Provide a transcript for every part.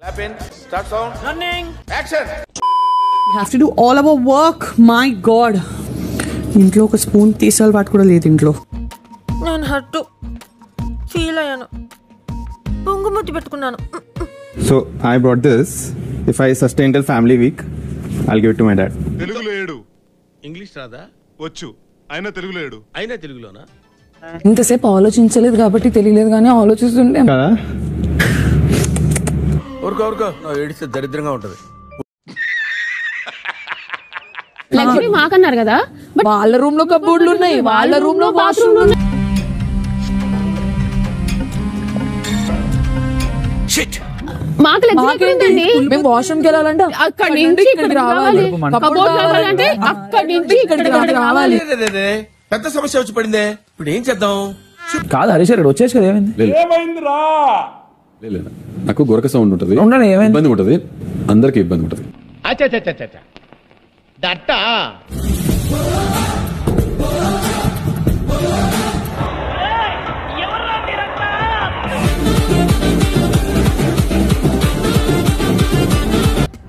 Clap in. Start sound. Running. Action. We have to do all our work. My God. ఇంట్లో ఒక spoon తీసాలి వాటి కూడా లేదు ఇంట్లో. నేను హర్ట్ ఫీల్ అయ్యాను. పొంగుముట్టి పెట్టుకున్నాను. So I brought this. If I sustain till family week, I'll give it to my dad. తెలుగులో ఏడు. ఇంగ్లీష్ రాదా? వచ్చు. అయినా తెలుగులో ఏడు. అయినా తెలుగులోనా? ఇంతసేపు ఆలోచించలేదు కాబట్టి తెలియలేదు కానీ ఆలోచిస్తుంటే కదా ఊరుకో నువ్వు ఏడిస్తే దరిద్రంగా ఉంటది. లగ్జరీ మాకన్నారు కదా, వాళ్ళ రూమ్ లో కబోర్డ్లు ఉన్నాయి, వాళ్ళ రూమ్ లో బాత్రూమ్ ఉన్నాయి. మాకు లగ్జరీ ఏంటండి? మేము వాష్రూమ్కి వెళ్ళాలంటే అక్కడి నుంచి ఇక్కడికి రావాలి, కబోర్డ్ కావాలంటే అక్కడి నుంచి ఇక్కడికి రావాలి. పెద్ద సమస్య వచ్చి పడిందే, ఇప్పుడు ఏం చేద్దాం? కాదు హరీష్ గారు వచ్చేసి కదా, ఏమైందిరా? నాకు గొరక సౌండ్ ఉంటుంది, ఇబ్బంది ఉంటుంది, అందరికి ఇబ్బంది ఉంటుంది.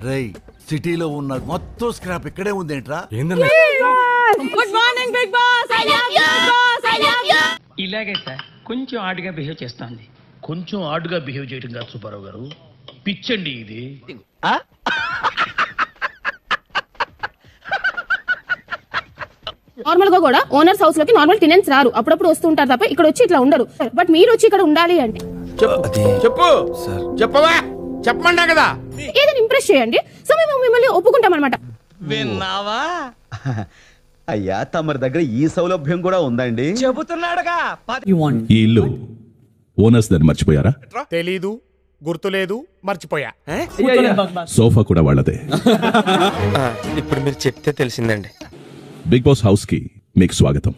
రై సిటీలో ఉన్న మొత్తం స్క్రాప్ ఇక్కడే ఉందేంట్రా? Good morning big boss. I love you boss, I love you. ఇలాగే సార్ కొంచెం ఆడుగా బిహేవ్ చేస్తుంది. కొంచెం ఆడుగా బిహేవ్ చేయడం కాదు సుబ్బారావు గారు, పిచ్చండి ఇది. నార్మల్ గా కూడా ఓనర్స్ హౌస్ లోకి నార్మల్ టెనెంట్స్ రారు, అప్పుడప్పుడు వస్తుంటారు తప్ప ఇక్కడ వచ్చి ఇట్లా ఉండరు. బట్ మీరు వచ్చి ఇక్కడ ఉండాలి అంటే చెప్పవా? చెప్పమంటా కదా, ఏదైనా ఇంప్రెస్ చేయండి. సో మేము మిమ్మల్ని ఒప్పుకుంటాం అనమాట. విన్నావా? అయ్యా తమరి దగ్గర ఈ సౌలభ్యం కూడా ఉందండి. చెబుతున్నాడుగా. ఈ ఇల్లు ఓనర్స్ దాన్ని మర్చిపోయారా? తెలీదు, గుర్తులేదు, మర్చిపోయా. సోఫా కూడా వాళ్ళదే. ఇప్పుడు మీరు చెప్తే తెలిసిందండి. బిగ్ బాస్ హౌస్ కి మీకు స్వాగతం.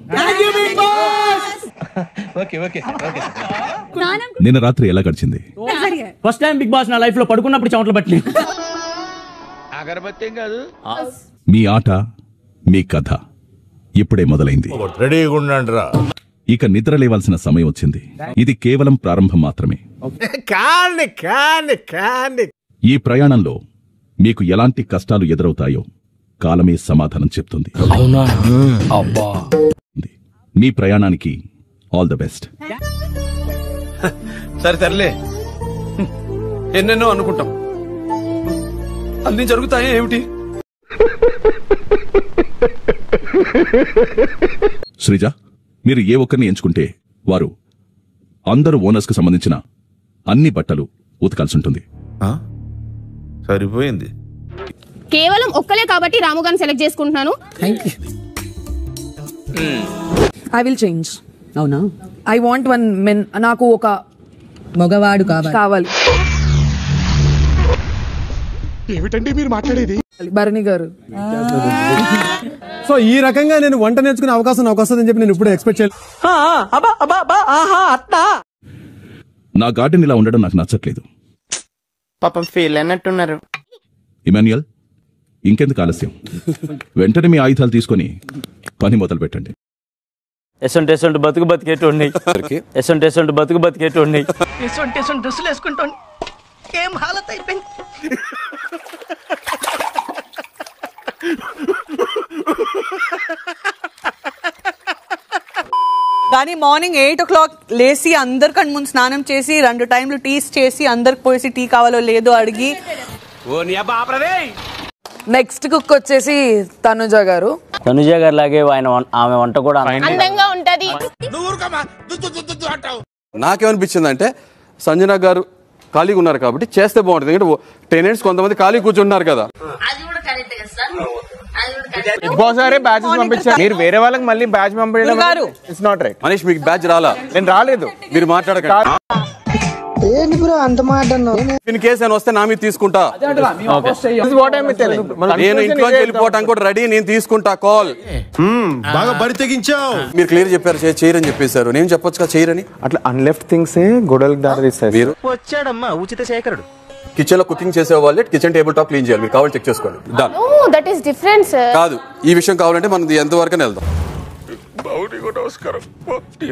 నిన్న రాత్రి ఎలా గడిచింది? ఫస్ట్ టైం బిగ్ బాస్ నా లైఫ్ లో పడుకున్నప్పుడు చెమటలు పట్టి. అగరబత్తి కాదు, మీ ఆట, మీ కథ ఇప్పుడే మొదలైంది. రెడీగా ఉండండిరా. ఇక నిద్ర లేవాల్సిన సమయం వచ్చింది. ఇది కేవలం ప్రారంభం మాత్రమే. ఈ ప్రయాణంలో మీకు ఎలాంటి కష్టాలు ఎదురవుతాయో కాలమే సమాధానం చెప్తుంది. మీ ప్రయాణానికి ఆల్ ద బెస్ట్. సరేలే, ఎన్నెన్నో అనుకుంటాం, అన్ని జరుగుతాయా ఏమిటి? శ్రీజ, మీరు ఏ ఒక్కరిని ఎంచుకుంటే వారు అందరూ ఓనర్స్ కు సంబంధించిన అన్ని బట్టలు ఉతకాల్సి ఉంటుంది. సరిపోయింది. కేవలం ఒక్కలే కాబట్టి రాము గారిని సెలెక్ట్ చేసుకుంటున్నాను. I will change. అవునా? I want one men. నాకు ఒక మగవాడు కావాలి. ఏమిటండి మీరు మాట్లాడేది? భరణి గారు. సో ఈ రకంగా నేను వంట నేర్చుకునే అవకాశం నాకు వస్తుందని చెప్పి నేను ఇప్పుడు ఎక్స్పెక్ట్ చేయలేదు. నా గార్డెన్ ఇలా ఉండడం నాకు నచ్చట్లేదు. పాపం ఫీల్ అన్నట్టున్నారు. ఇమాన్యుయల్, ఇంకెందుకు ఆలస్యం? వెంటనే మీ ఆయుధాలు తీసుకొని పని మొదలు పెట్టండి. ఎసొంటి బతుకు బతికేటోండి, ఎసొంటి బతుకు బతికేటోండి. డ్రెస్సులు వేసుకుంటాను, ఏం హాలత్ అయిపోయింది. కానీ మార్నింగ్ 8 o'clock లేసి అందరికన్నా ముందు స్నానం చేసి 2 టైంలు టీస్ చేసి అందరికి పోసి టీ కావాలో లేదో అడిగి. నెక్స్ట్ కుక్ వచ్చేసి తనుజ గారు. తనుజ గారు లాగే ఆమె వంట కూడా అందంగా ఉంటది. నాకేమనిపించింది అంటే సంజన గారు ఖాళీగా ఉన్నారు కాబట్టి చేస్తే బాగుంటుంది. ఎందుకంటే టెనెంట్స్ కొంతమంది ఖాళీ కూర్చుంటున్నారు కదా. మీరు వేరే వాళ్ళకి మళ్ళీ బ్యాచ్ పంపించడం ఇట్స్ నాట్ రైట్. మనీష్, మీకు బ్యాచ్ రాలా? నేను రాలేదు. మీరు మాట్లాడకండి. ఇన్ కేసు నేను వస్తే నా మీద తీసుకుంటా. నేను ఇంట్లో వెళ్ళిపోవటానికి కూడా రెడీ, నేను తీసుకుంటా కాల్. బాగా బరి తెగించావు. మీరు క్లియర్ చెప్పారు చేయరని చెప్పేశారు, నేను చెప్పొచ్చుగా చేయరని. అట్లా అన్లెఫ్ట్ థింగ్స్ గొడవలకు దారి తీస్తాయి. మీరు వచ్చాడమ్మా ఉచిత శేఖరుడు. కిచెన్ లో కుకింగ్ చేసే వాళ్ళే కిచెన్ టేబుల్ టాప్ క్లీన్ చేయాలి. మీరు కావాలి చెక్ చేసుకోండి. That is different sir. కాదు, ఈ విషయం కావాలంటే మనం ఎంతవరకు వెళ్దాం. నమస్కారం,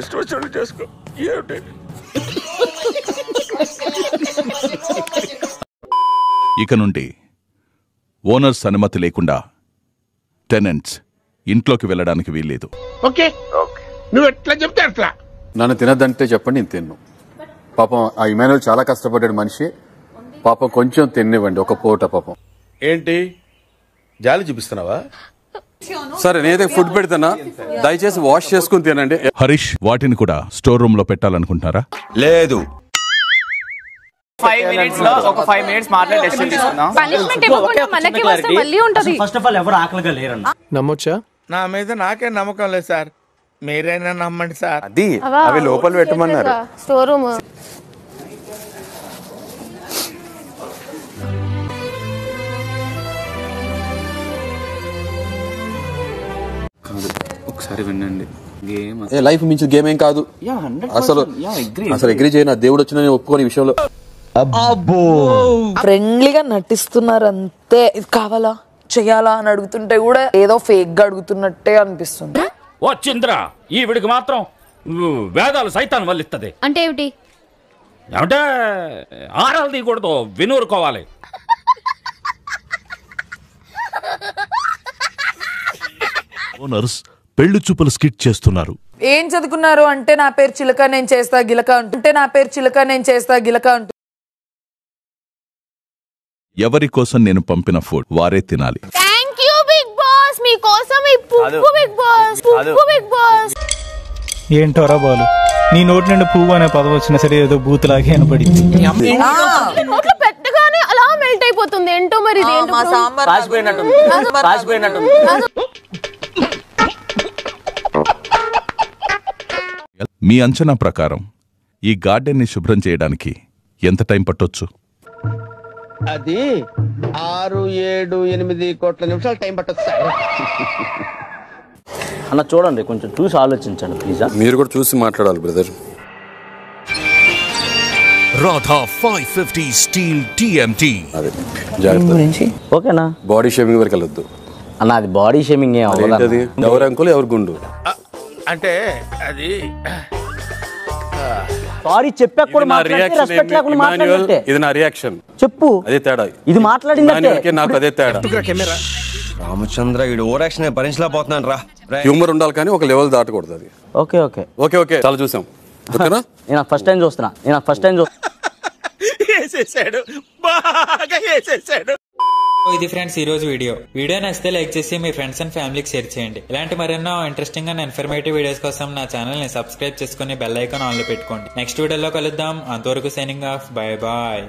ఇష్టం వచ్చినట్టు చేసుకో. ఇక నుండి ఓనర్స్ అనుమతి లేకుండా టెనెంట్స్ ఇంట్లోకి వెళ్ళడానికి వీల్లేదు. ఓకే నువ్వు ఎట్లా చెప్తే అట్లా. నన్ను తినద్దంటే చెప్పండి, నేను తిన్ను. పాపం ఆ ఇమానుయల్ చాలా కష్టపడ్డాడు మనిషి. పాపం కొంచెం తిన్నివ్వండి, ఒక పూట. పాపం ఏంటి జాలి చూపిస్తున్నావా? సరే నేనైతే ఫుడ్ పెడతానా, దయచేసి వాష్ చేసుకుని తినండి. హరీష్, వాటిని కూడా స్టోర్ రూమ్ లో పెట్టాలనుకుంటున్నారా? లేదు. 5 minutes లో ఒక 5 minutes మాట్లాడి డెసిషన్ తీసుకుందాం. పనిష్మెంట్ ఇవ్వకుండా మనకి వస్తే మళ్ళీ ఉంటది. ఫస్ట్ ఆఫ్ ఆల్ ఎవరు ఆకలిగా లేరన్న. నమ్మొచ్చా? నా మీద నాకే నమ్మకం లేదు సార్, మీరైనా నమ్మండి సార్. అది అవి లోపల పెట్టమన్నారు. స్టోర్ రూమ్ ఒకసారి వినండి, లైఫ్ మించిన గేమ్ ఏం కాదు అసలు. అగ్రీ చేయను, దేవుడు వచ్చిన ఒప్పుకోని విషయంలో. ఫ్రెండ్లీగా నటిస్తున్నారు అంతే. ఇది కావాలా చెయ్యాలా అని అడుగుతుంటే కూడా ఏదో ఫేక్ గా అడుగుతున్నట్టే అనిపిస్తుంది. వచ్చింద్రా ఈవిడికి మాత్రం వేదాలు సైతాన్ వల్లిస్తుంది. అంటే ఏమిటి? ఏమంటే ఆరాలు తీయకూడదు, వినూరుకోవాలి. ఓనర్స్ పెళ్లి చూపుల స్కిట్ చేస్తున్నారు. ఏం చదువుకున్నారు అంటే నా పేరు చిలక నేను చేస్తా గిలక అంటే నా పేరు చిలక నేను చేస్తా గిలక అంటూ. ఎవరి కోసం నేను పంపిన ఫుడ్ వారే తినాలి. థాంక్యూ బిగ్ బాస్, మీ కోసం ఈ పువ్వు బిగ్ బాస్, పువ్వు బిగ్ బాస్. ఏంటోరా బాలు, నీ నోటి నుండి పువ్వు అనే పదం వచ్చినా సరే ఏదో బూతులాగే వినపడింది. నోట్లో పెట్టగానే అలా మెల్ట్ అయిపోతుంది. ఏంటో మరి ఇది ఏంటో మీ అంచనా ప్రకారం ఈ గార్డెన్ ని శుభ్రం చేయడానికి ఎంత టైం పట్టొచ్చు? అది 6, 7, 8 కోట్ల నిమిషాలు టైం పట్టొచ్చు సార్. అన్న చూడండి, కొంచెం చూసి ఆలోచించండి ప్లీజ్. మీరు కూడా చూసి మాట్లాడాలి బ్రదర్. Radha 550 steel TMT. అదే జాగ్రత్త. ఓకేనా? బాడీ షేమింగ్ వరకు వెళ్ళొద్దు అన్న. అది బాడీ షేమింగ్ ఏం అవ్వదు. ఎవరు అంకుల్ ఎవరు గుండు అంటే అది సారీ చెప్పాక కూడా మాట్లాడితే ఇది నా రియాక్షన్. చెప్పు, అదే తేడా. ఇది మాట్లాడింది నాకు అదే తేడా. రామచంద్ర వీడు ఓరాక్షన్ భరించలేకపోతున్నాను రా. హ్యూమర్ ఉండాలి కానీ ఒక లెవెల్ దాటకూడదు అది. ఓకే ఓకే ఓకే ఓకే చాలా చూసాం. నేను ఫస్ట్ టైం చూస్తున్నా. వేసేసాడు, బాగా వేసేసాడు. ఇది ఫ్రెండ్స్ ఈ రోజు వీడియో నచ్చితే లైక్ చేసి మీ ఫ్రెండ్స్ అండ్ ఫ్యామిలీకి షేర్ చేయండి. ఇలాంటి మరెన్నో ఇంట్రెస్టింగ్ అండ్ ఇన్ఫర్మేటివ్ వీడియోస్ కోసం నా ఛానల్ ని సబ్స్క్రైబ్ చేసుకుని బెల్ ఐకాన్ ఆన్ లో పెట్టుకోండి. నెక్స్ట్ వీడియోలో కలుద్దాం. అంతవరకు సైనింగ్ ఆఫ్. Bye bye.